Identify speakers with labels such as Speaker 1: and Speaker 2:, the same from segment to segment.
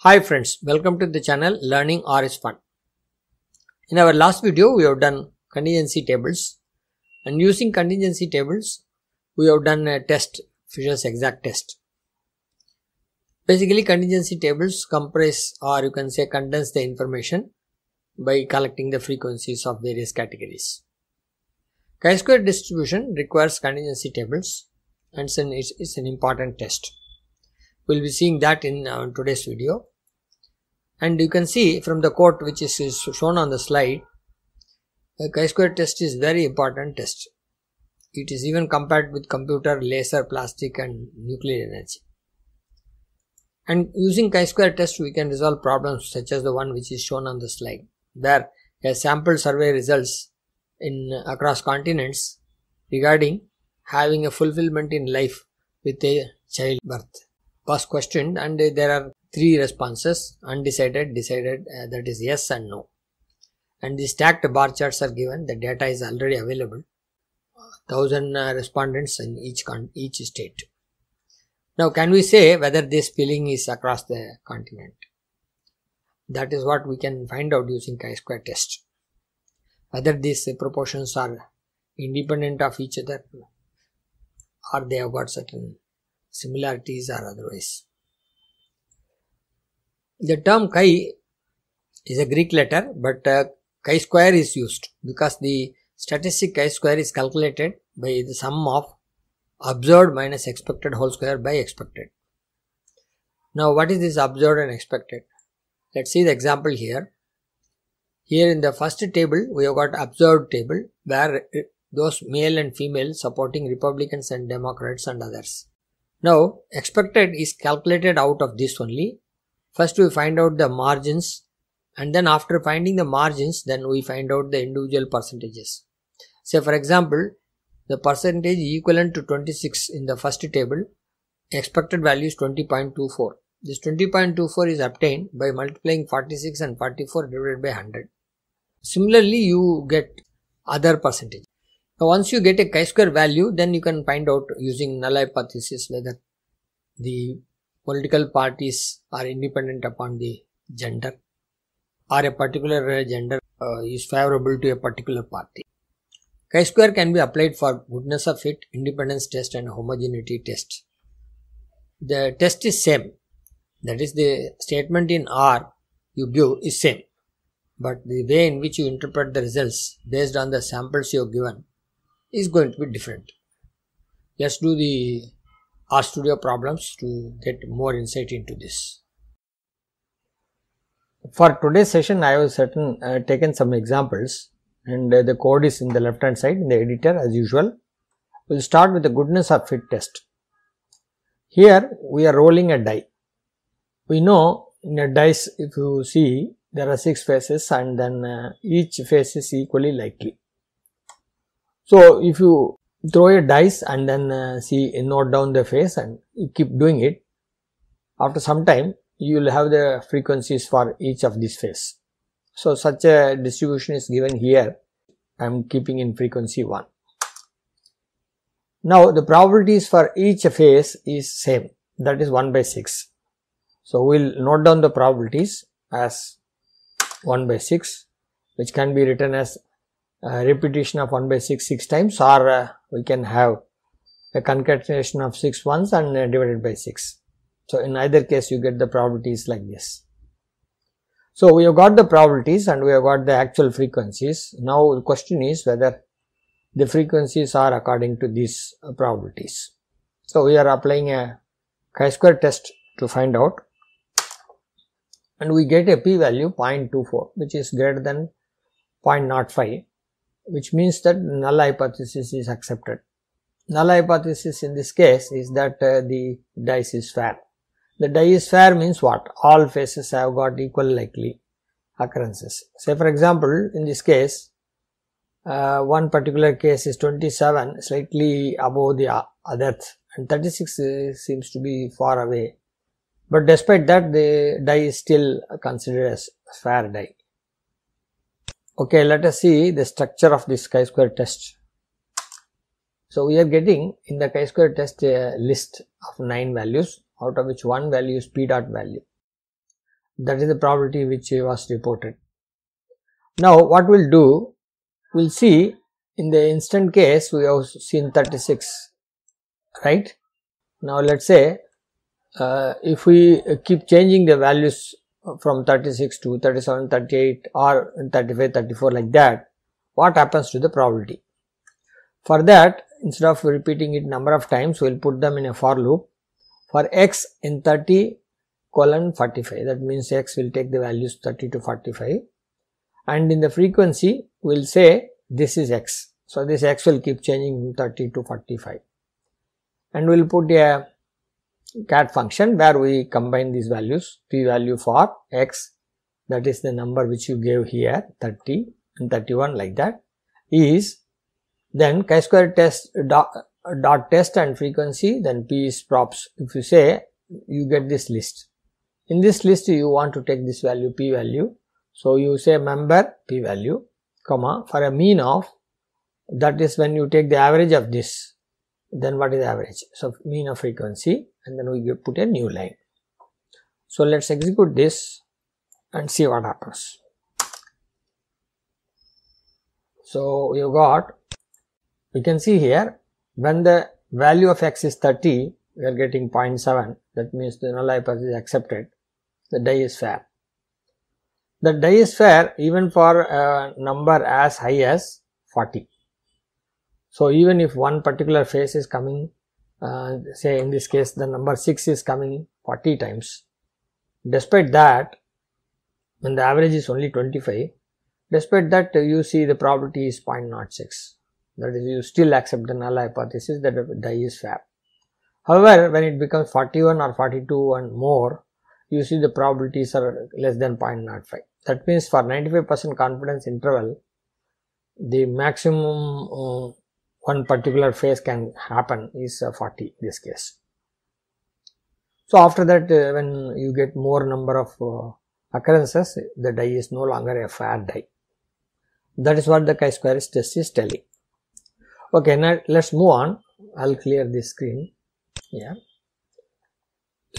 Speaker 1: Hi friends, welcome to the channel Learning R is Fun. In our last video, we have done contingency tables, and using contingency tables, we have done a test, Fisher's exact test. Basically, contingency tables comprise, or you can say condense the information by collecting the frequencies of various categories. Chi-square distribution requires contingency tables, and it's an important test. We'll be seeing that in today's video. And you can see from the quote which is shown on the slide, the chi-square test is very important test. It is even compared with computer, laser, plastic and nuclear energy. And using chi-square test we can resolve problems such as the one which is shown on the slide, where a sample survey results in across continents regarding having a fulfillment in life with a childbirth was questioned, and there are three responses: undecided, decided, that is yes and no. And the stacked bar charts are given. The data is already available. 1000 respondents in each state. Now, can we say whether this spilling is across the continent? That is what we can find out using chi-square test. Whether these proportions are independent of each other, or they have got certain similarities or otherwise. The term chi is a Greek letter, but chi-square is used because the statistic chi-square is calculated by the sum of observed minus expected whole square by expected. Now, what is this observed and expected? Let's see the example here. Here in the first table, we have got observed table where those male and female supporting Republicans and Democrats and others. Now, expected is calculated out of this only. First we find out the margins, and then after finding the margins, then we find out the individual percentages. Say for example, the percentage equivalent to 26 in the first table, expected value is 20.24. This 20.24 is obtained by multiplying 46 and 44 divided by 100. Similarly, you get other percentage. Now, once you get a chi-square value, then you can find out using null hypothesis whether the political parties are independent upon the gender, or a particular gender is favorable to a particular party. Chi-square can be applied for goodness of fit, independence test and homogeneity test. The test is same, that is the statement in R you give is same, but the way in which you interpret the results based on the samples you have given is going to be different. Let's do the RStudio problems to get more insight into this. For today's session, I have taken some examples, and the code is in the left hand side in the editor as usual. We will start with the goodness of fit test. Here we are rolling a die. We know in a dice, if you see, there are 6 faces, and then each face is equally likely. So if you throw a dice and then note down the face and you keep doing it, after some time you will have the frequencies for each of these face. So such a distribution is given here. I am keeping in frequency 1. Now the probabilities for each face is same, that is 1 by 6. So we will note down the probabilities as 1 by 6, which can be written as repetition of 1 by 6 times, or we can have a concatenation of 6 ones and divided by 6. So in either case you get the probabilities like this. So we have got the probabilities and we have got the actual frequencies. Now the question is whether the frequencies are according to these probabilities. So we are applying a chi-square test to find out, and we get a p-value 0.24, which is greater than 0.05. which means that null hypothesis is accepted. Null hypothesis in this case is that the dice is fair. The die is fair means what? All faces have got equal likely occurrences. Say for example, in this case, one particular case is 27, slightly above the other, and 36 seems to be far away. But despite that, the die is still considered as fair die. Okay, let us see the structure of this chi-square test. So we are getting in the chi-square test a list of 9 values, out of which one value is p dot value. That is the probability which was reported. Now what we'll do, we'll see in the instant case we have seen 36, right? Now let's say if we keep changing the values from 36 to 37, 38 or 35, 34 like that, what happens to the probability? For that, instead of repeating it number of times, we will put them in a for loop. For x in 30 colon 45, that means x will take the values 30 to 45, and in the frequency we will say this is x. So this x will keep changing from 30 to 45, and we will put a cat function where we combine these values. P value for x, that is the number which you gave here, 30 and 31 like that, is then chi-square test dot test and frequency, then P is props. If you say, you get this list. In this list you want to take this value, P value. So you say member P value, comma, for a mean of, that is when you take the average of this, then what is the average? So mean of frequency, and then we put a new line. So let's execute this and see what happens. So you got, you can see here, when the value of x is 30, we are getting 0.7, that means the null hypothesis is accepted, the die is fair. The die is fair even for a number as high as 40. So even if one particular phase is coming, say in this case the number 6 is coming 40 times, despite that, when the average is only 25, despite that you see the probability is 0.06. That is, you still accept the null hypothesis that the die is fair. However, when it becomes 41 or 42 and more, you see the probabilities are less than 0.05. That means for 95% confidence interval, the maximum one particular phase can happen is 40 in this case. So after that, when you get more number of occurrences, the die is no longer a fair die. That is what the chi-square test is telling. Okay, now let's move on. I'll clear this screen. Yeah.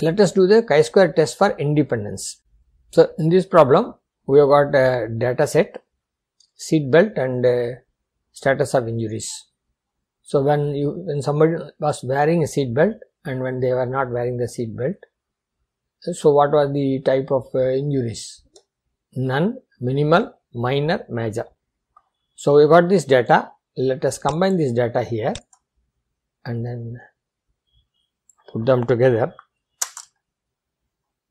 Speaker 1: Let us do the chi-square test for independence. So in this problem, we have got a data set, seat belt and status of injuries. So when somebody was wearing a seat belt and when they were not wearing the seat belt, so what was the type of injuries? None, minimal, minor, major. So we got this data. Let us combine this data here and then put them together.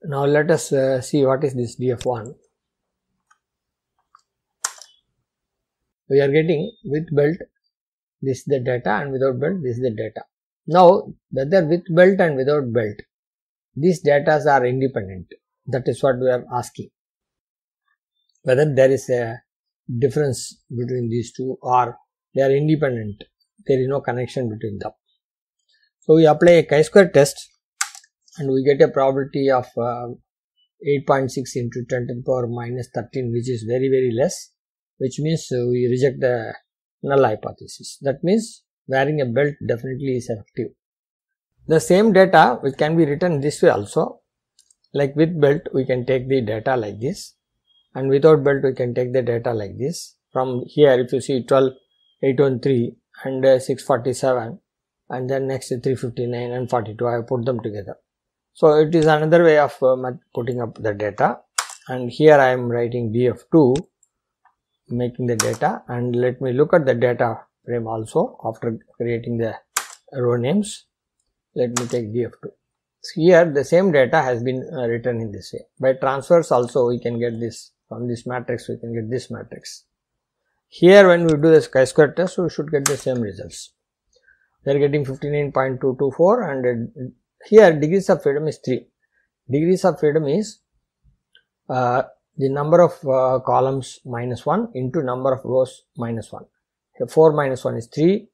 Speaker 1: Now let us see what is this DF1. We are getting with belt, this is the data, and without belt, this is the data. Now whether with belt and without belt, these data are independent. That is what we are asking. Whether there is a difference between these two or they are independent, there is no connection between them. So we apply a chi-square test and we get a probability of 8.6 into 10 to the power minus 13, which is very, very less, which means we reject the null hypothesis. That means wearing a belt definitely is effective. The same data which can be written this way also, like with belt we can take the data like this, and without belt we can take the data like this. From here, if you see 12, 813 and 647 and then next 359 and 42, I have put them together. So it is another way of putting up the data, and here I am writing DF2, making the data, and let me look at the data frame also after creating the row names. Let me take DF2. So here the same data has been written in this way. By transfers also we can get this, from this matrix we can get this matrix. Here when we do this chi-square test, we should get the same results. We are getting 59.224 and here degrees of freedom is 3. Degrees of freedom is the number of columns minus 1 into number of rows minus 1. Here 4 minus 1 is 3,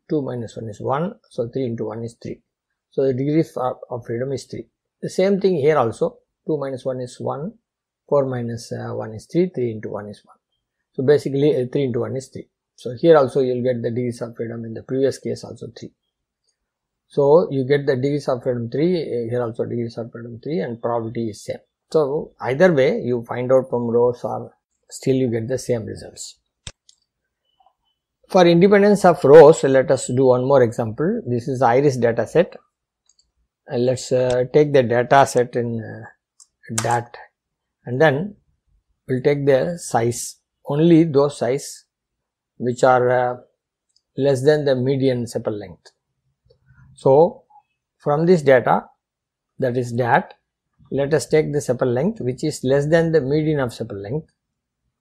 Speaker 1: 2 minus 1 is 1, so 3 into 1 is 3. So the degree of freedom is 3. The same thing here also, 2 minus 1 is 1, 4 minus 1 is 3, 3 into 1 is 1. So basically 3 into 1 is 3. So here also you will get the degrees of freedom, in the previous case also 3. So you get the degrees of freedom 3, here also degrees of freedom 3, and probability is same. So either way you find out from rows or still you get the same results. For independence of rows, let us do one more example. This is iris data set, and let's take the data set in DAT, and then we'll take the size, only those size which are less than the median sepal length. So from this data, that is DAT, let us take the sepal length which is less than the median of sepal length,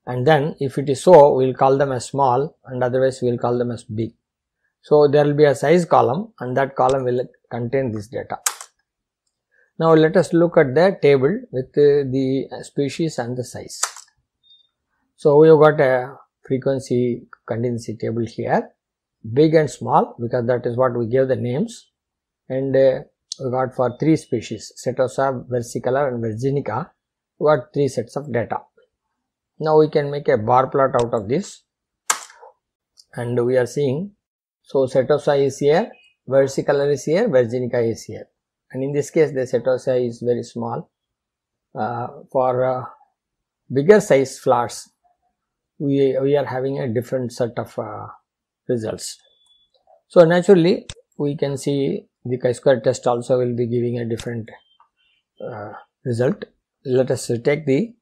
Speaker 1: and then if it is so, we will call them as small, and otherwise we will call them as big. So there will be a size column, and that column will contain this data. Now let us look at the table with the species and the size. So we have got a frequency contingency table here, big and small, because that is what we gave the names, and we got for 3 species, Setosa, versicolor and virginica. We got 3 sets of data. Now we can make a bar plot out of this, and we are seeing, so Setosa is here, versicolor is here, virginica is here, and in this case the Setosa is very small. For bigger size flowers, we are having a different set of results. So naturally we can see the chi-square test also will be giving a different result. Let us take the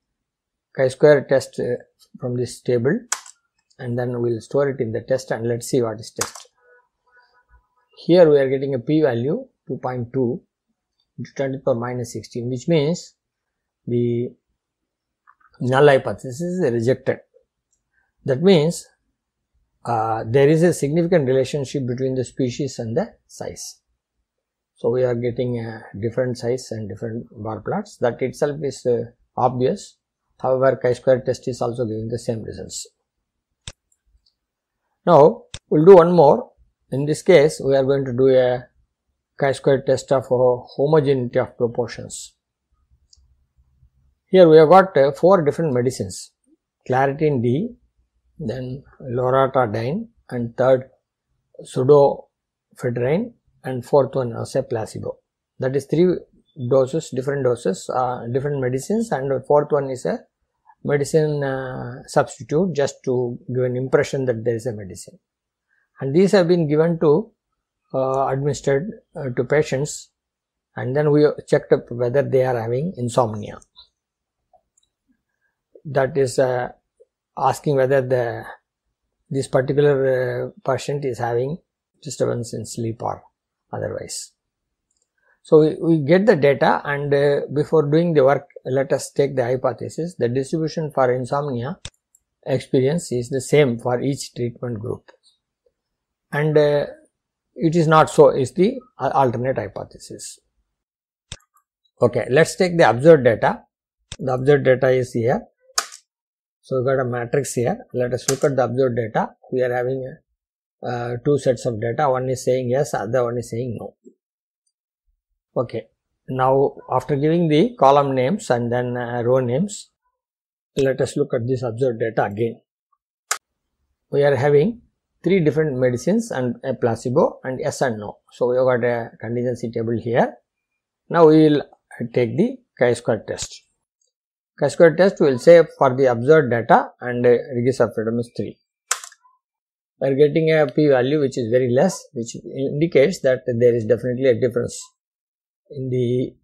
Speaker 1: chi-square test from this table, and then we will store it in the test, and let's see what is test. Here we are getting a p-value 2.2 into 10 to the power minus 16, which means the null hypothesis is rejected. That means there is a significant relationship between the species and the size. So we are getting a different size and different bar plots. That itself is obvious. However, chi-square test is also giving the same results. Now we will do one more. In this case, we are going to do a chi-square test of homogeneity of proportions. Here we have got 4 different medicines: claritine D, then loratadine, and third pseudoephedrine, and fourth one as a placebo. That is 3 doses, different doses, different medicines, and the fourth one is a medicine substitute, just to give an impression that there is a medicine. And these have been given to administered to patients, and then we checked up whether they are having insomnia. That is asking whether this particular patient is having disturbance in sleep or otherwise. So we get the data, and before doing the work, let us take the hypothesis. The distribution for insomnia experience is the same for each treatment group, and it is not so is the alternate hypothesis. Okay, let's take the observed data. The observed data is here. So we got a matrix here. Let us look at the observed data. We are having 2 sets of data. One is saying yes, other one is saying no. Okay, now after giving the column names and then row names, let us look at this observed data again. We are having 3 different medicines and a placebo and yes and no. So we have got a contingency table here. Now we will take the chi-square test. Chi-square test will say for the observed data, and degrees of freedom is 3. We are getting a p-value which is very less, which indicates that there is definitely a difference in the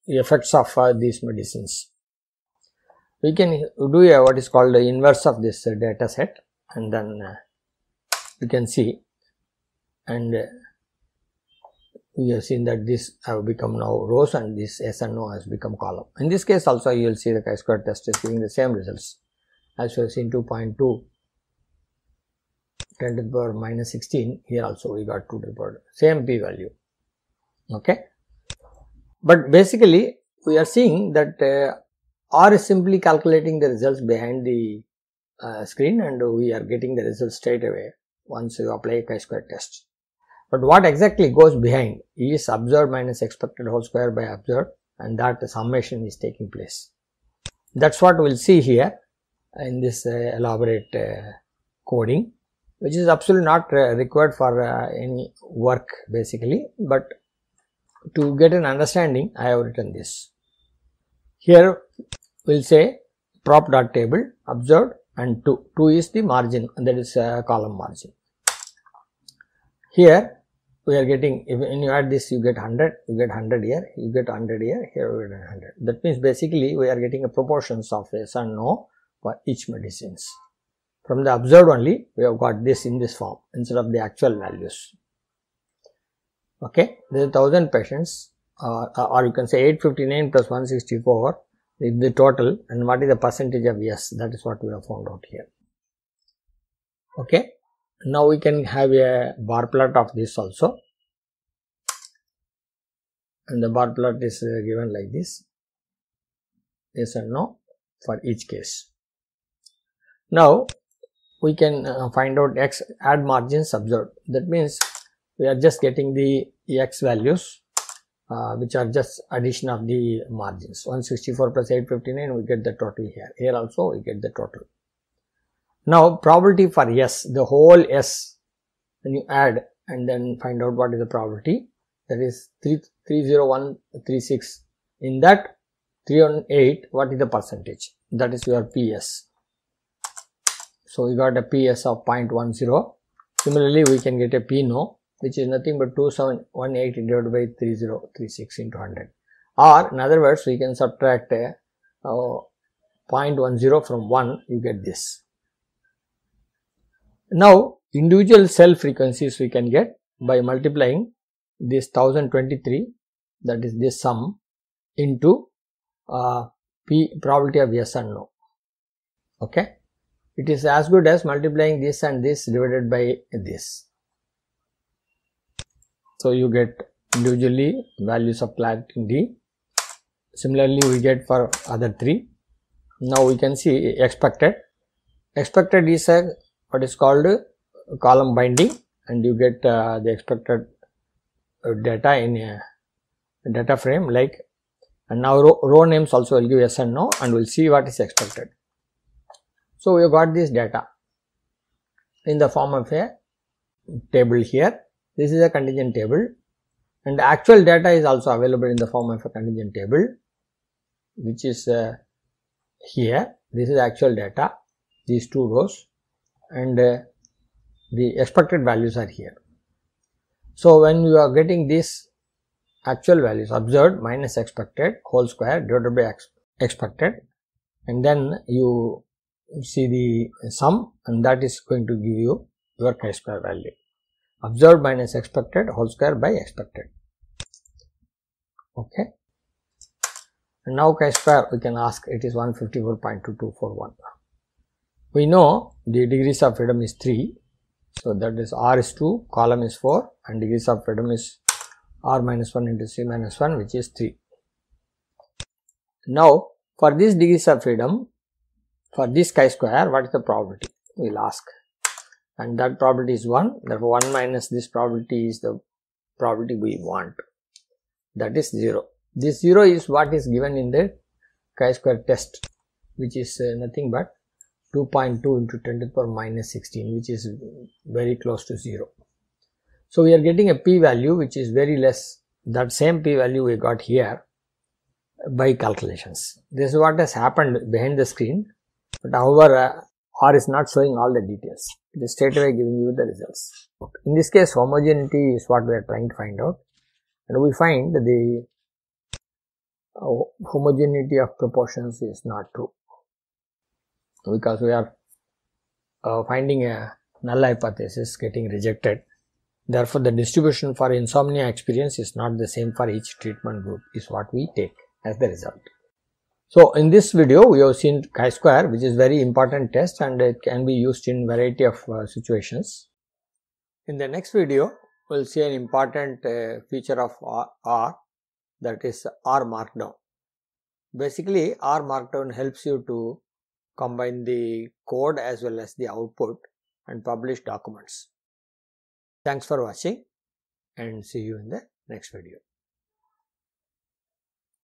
Speaker 1: effects of these medicines. We can do what is called the inverse of this data set, and then you can see, and we have seen that this have become now rows, and this yes and no has become column. In this case also you will see the chi-square test is giving the same results as we have seen 2.2 10 to the power minus 16. Here also we got 2 to the power, same p-value. Okay, but basically we are seeing that R is simply calculating the results behind the screen, and we are getting the results straight away once you apply chi-square test. But what exactly goes behind is observed minus expected whole square by observed, and that summation is taking place. That is what we will see here in this elaborate coding, which is absolutely not required for any work basically, but to get an understanding I have written this. Here we will say prop.table observed and 2. 2 is the margin, and that is column margin. Here we are getting, when you add this, you get 100, you get 100 here, you get 100 here, here we get 100. That means basically we are getting a proportions of yes and no for each medicines. From the observed only, we have got this in this form instead of the actual values. Okay, there are 1000 patients, or you can say 859 plus 164 is the total, and what is the percentage of yes, that is what we have found out here. Okay. Now we can have a bar plot of this also, and the bar plot is given like this, yes and no for each case. Now we can find out x, add margins observed. That means we are just getting the x values which are just addition of the margins. 164 plus 859, we get the total here. Here also we get the total. Now probability for yes, the whole s, when you add and then find out what is the probability, that is 30136. In that 318, what is the percentage? That is your PS. So we got a PS of 0.10. Similarly, we can get a P no, which is nothing but 2718 divided by 3036 into 100. Or in other words, we can subtract 0.10 from 1, you get this. Now individual cell frequencies we can get by multiplying this 1023, that is this sum, into P, probability of yes and no. Okay, it is as good as multiplying this and this divided by this. So you get individually values of Claudin D. Similarly we get for other 3. Now we can see expected. Expected is a what is called column binding, and you get the expected data in a data frame like, and now row names also will give yes and no, and we'll see what is expected. So we have got this data in the form of a table here. This is a contingent table, and the actual data is also available in the form of a contingent table, which is here. This is actual data, these 2 rows, and the expected values are here. So when you are getting this actual values observed minus expected whole square divided by expected, and then you see the sum, and that is going to give you your chi-square value. Observed minus expected whole square by expected. Okay, and now chi-square we can ask, it is 154.2241. We know the degrees of freedom is 3, so that is R is 2, column is 4, and degrees of freedom is R minus 1 into C minus 1, which is 3. Now for this degrees of freedom, for this chi-square, what is the probability? We will ask, and that probability is 1, therefore 1 minus this probability is the probability we want, that is 0. This 0 is what is given in the chi-square test, which is nothing but 2.2 into 10 to the power minus 16, which is very close to 0. So we are getting a p value which is very less. That same p value we got here by calculations. This is what has happened behind the screen, but however R is not showing all the details. It is straight away giving you the results. In this case, homogeneity is what we are trying to find out, and we find the homogeneity of proportions is not true, because we are finding a null hypothesis getting rejected. Therefore, the distribution for insomnia experience is not the same for each treatment group, is what we take as the result. So in this video, we have seen chi-square, which is very important test, and it can be used in variety of situations. In the next video, we will see an important feature of R, that is R markdown. Basically, R markdown helps you to combine the code as well as the output and publish documents. Thanks for watching, and see you in the next video.